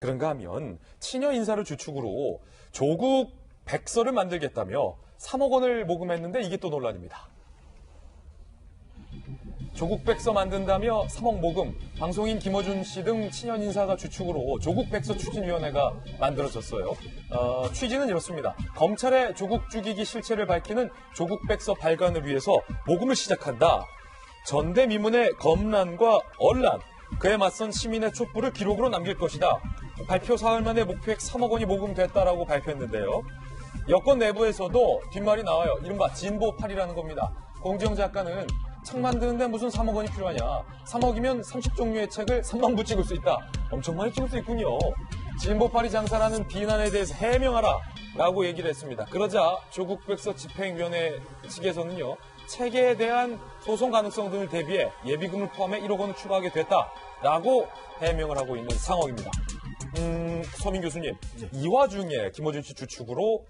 그런가 하면 친여 인사를 주축으로 조국 백서를 만들겠다며 3억 원을 모금했는데 이게 또 논란입니다. 조국 백서 만든다며 3억 모금, 방송인 김어준 씨 등 친연 인사가 주축으로 조국 백서 추진위원회가 만들어졌어요. 취지는 이렇습니다. 검찰의 조국 죽이기 실체를 밝히는 조국 백서 발간을 위해서 모금을 시작한다. 전대미문의 검란과 언란, 그에 맞선 시민의 촛불을 기록으로 남길 것이다. 발표 사흘 만에 목표액 3억 원이 모금됐다라고 발표했는데요. 여권 내부에서도 뒷말이 나와요. 이른바 진보팔이라는 겁니다. 공지영 작가는 책 만드는데 무슨 3억 원이 필요하냐. 3억이면 30종류의 책을 3만 부 찍을 수 있다. 엄청 많이 찍을 수 있군요. 진보팔이 장사라는 비난에 대해서 해명하라 라고 얘기를 했습니다. 그러자 조국 백서 집행위원회 측에서는요. 책에 대한 소송 가능성 등을 대비해 예비금을 포함해 1억 원을 추가하게 됐다라고 해명을 하고 있는 상황입니다. 서민 교수님, 이 와중에 김어준 씨 주축으로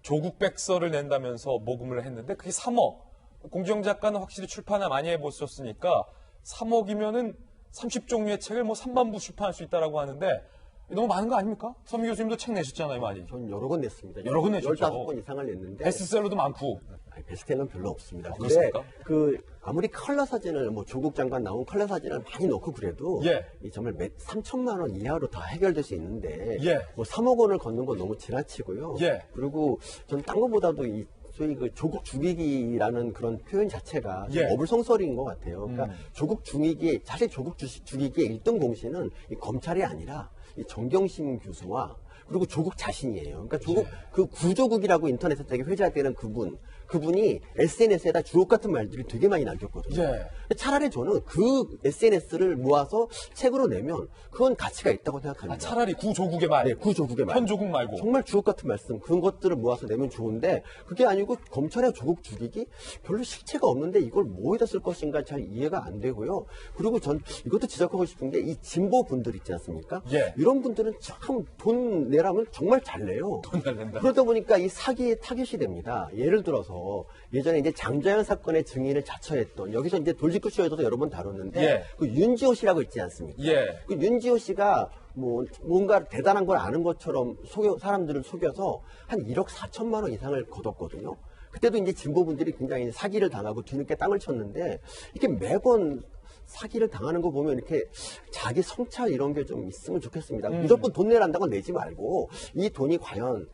조국 백서를 낸다면서 모금을 했는데 그게 3억. 공지영 작가는 확실히 출판을 많이 해보셨으니까 3억이면은 30종류의 책을 3만 부 출판할 수 있다라고 하는데 너무 많은 거 아닙니까? 서민 교수님도 책 내셨잖아요, 많이. 전 여러 권 냈습니다. 여러 권 내셨죠. 15권 이상을 냈는데. 베스트셀러도 많고. 아니, 베스트셀러는 별로 없습니다. 그렇습니까? 근데 아무리 컬러 사진을 조국 장관 나온 컬러 사진을 많이 넣고 그래도 예. 정말 3천만 원 이하로 다 해결될 수 있는데 예. 3억 원을 걷는 건 너무 지나치고요. 예. 그리고 전 딴 것보다도 소위 조국 죽이기라는 그런 표현 자체가 예. 어불성설인 것 같아요. 그러니까 조국 죽이기, 사실 조국 죽이기의 1등 공신은 이 검찰이 아니라 이 정경심 교수와 그리고 조국 자신이에요. 그러니까 조국, 그 구조국이라고 인터넷에 되게 회자되는 그분이 SNS에다 주옥 같은 말들을 되게 많이 남겼거든요. 예. 차라리 저는 그 SNS를 모아서 책으로 내면 그건 가치가 있다고 생각합니다. 차라리 구조국의 말. 네, 구조국의 말. 현조국 말고. 정말 주옥 같은 말씀, 그런 것들을 모아서 내면 좋은데 그게 아니고 검찰의 조국 죽이기 별로 실체가 없는데 이걸 뭐에다 쓸 것인가 잘 이해가 안 되고요. 그리고 전 이것도 지적하고 싶은 게 이 진보 분들 있지 않습니까? 예. 이런 분들은 참 돈 내라면 정말 잘 내요. 돈 잘 낸다. 그러다 보니까 이 사기의 타깃이 됩니다. 예를 들어서 예전에 이제 장자연 사건의 증인을 자처했던 여기서 이제 돌직구 쇼에서도 여러 번 다뤘는데 예. 그 윤지호 씨라고 있지 않습니까? 예. 그 윤지호 씨가 뭔가 대단한 걸 아는 것처럼 사람들을 속여서 한 1억 4천만 원 이상을 거뒀거든요. 그때도 이제 진보분들이 굉장히 사기를 당하고 뒤늦게 땅을 쳤는데 이렇게 매번 사기를 당하는 거 보면 이렇게 자기 성찰 이런 게 좀 있으면 좋겠습니다. 무조건 돈 내란다고 내지 말고 이 돈이 과연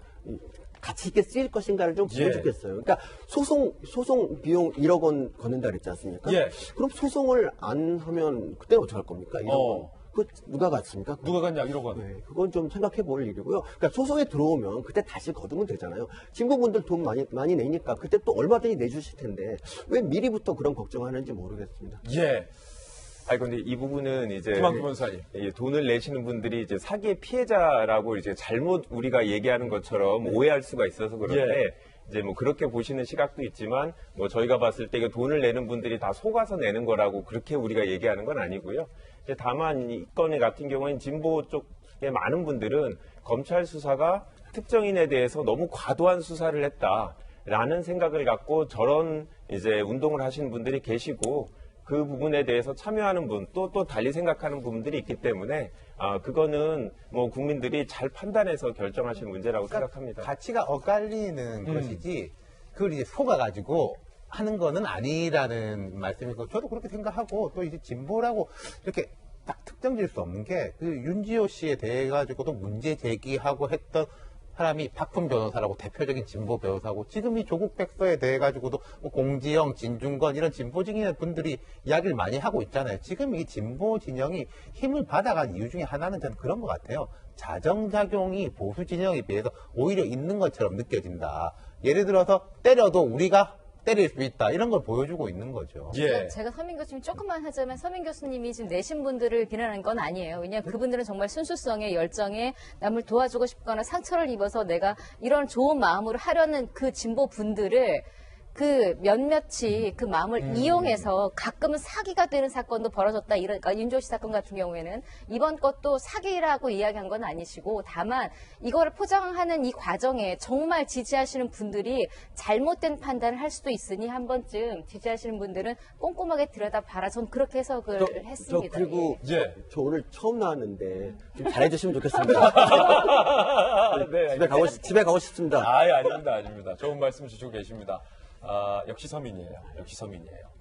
가치 있게 쓰일 것인가를 좀 보면 좋겠어요. 그러니까 소송 비용 1억 원 걷는다 그랬지 않습니까? 예. 그럼 소송을 안 하면 그때는 어떡할 겁니까? 1억 원. 그 누가 갔습니까? 누가 갔냐, 1억 원. 네, 그건 좀 생각해 볼 일이고요. 그러니까 소송에 들어오면 그때 다시 거두면 되잖아요. 진보분들 돈 많이 내니까 그때 또 얼마든지 내주실 텐데 왜 미리부터 그런 걱정하는지 모르겠습니다. 예. 아니 근데 이 부분은 이제 김한규 변호사님. 돈을 내시는 분들이 이제 사기의 피해자라고 이제 잘못 우리가 얘기하는 것처럼 오해할 수가 있어서 그런데 이제 그렇게 보시는 시각도 있지만 저희가 봤을 때 이거 돈을 내는 분들이 다 속아서 내는 거라고 그렇게 우리가 얘기하는 건 아니고요. 이제 다만 이 건의 같은 경우에는 진보 쪽의 많은 분들은 검찰 수사가 특정인에 대해서 너무 과도한 수사를 했다라는 생각을 갖고 저런 이제 운동을 하시는 분들이 계시고 그 부분에 대해서 참여하는 분, 또 달리 생각하는 부분들이 있기 때문에, 그거는 국민들이 잘 판단해서 결정하실 문제라고 생각합니다. 가치가 엇갈리는 것이지, 그걸 이제 속아가지고 하는 거는 아니라는 말씀이고, 저도 그렇게 생각하고, 또 이제 진보라고 이렇게 딱 특정 지을 수 없는 게, 그 윤지호 씨에 대해 가지고도 문제 제기하고 했던 사람이 박훈 변호사라고 대표적인 진보 변호사고 지금 이 조국 백서에 대해 가지고도 공지영, 진중권 이런 진보 진영의 분들이 이야기를 많이 하고 있잖아요. 지금 이 진보 진영이 힘을 받아간 이유 중에 하나는 저는 그런 것 같아요. 자정작용이 보수 진영에 비해서 오히려 있는 것처럼 느껴진다. 예를 들어서 때려도 우리가 때릴 수 있다. 이런 걸 보여주고 있는 거죠. 예. 제가 서민 교수님 조금만 하자면 서민 교수님이 지금 내신 분들을 비난하는 건 아니에요. 왜냐하면 그분들은 정말 순수성에 열정에 남을 도와주고 싶거나 상처를 입어서 내가 이런 좋은 마음으로 하려는 그 진보 분들을 그 몇몇이 그 마음을 이용해서 가끔은 사기가 되는 사건도 벌어졌다. 그러니까 윤조씨 사건 같은 경우에는 이번 것도 사기라고 이야기한 건 아니시고 다만 이거를 포장하는 이 과정에 정말 지지하시는 분들이 잘못된 판단을 할 수도 있으니 한 번쯤 지지하시는 분들은 꼼꼼하게 들여다봐라. 전 그렇게 해석을 했습니다. 그리고 예. 저 오늘 처음 나왔는데 좀 잘해주시면 좋겠습니다. 네, 집에 가고 싶습니다. 아닙니다. 좋은 말씀 주시고 계십니다. 역시 서민이에요.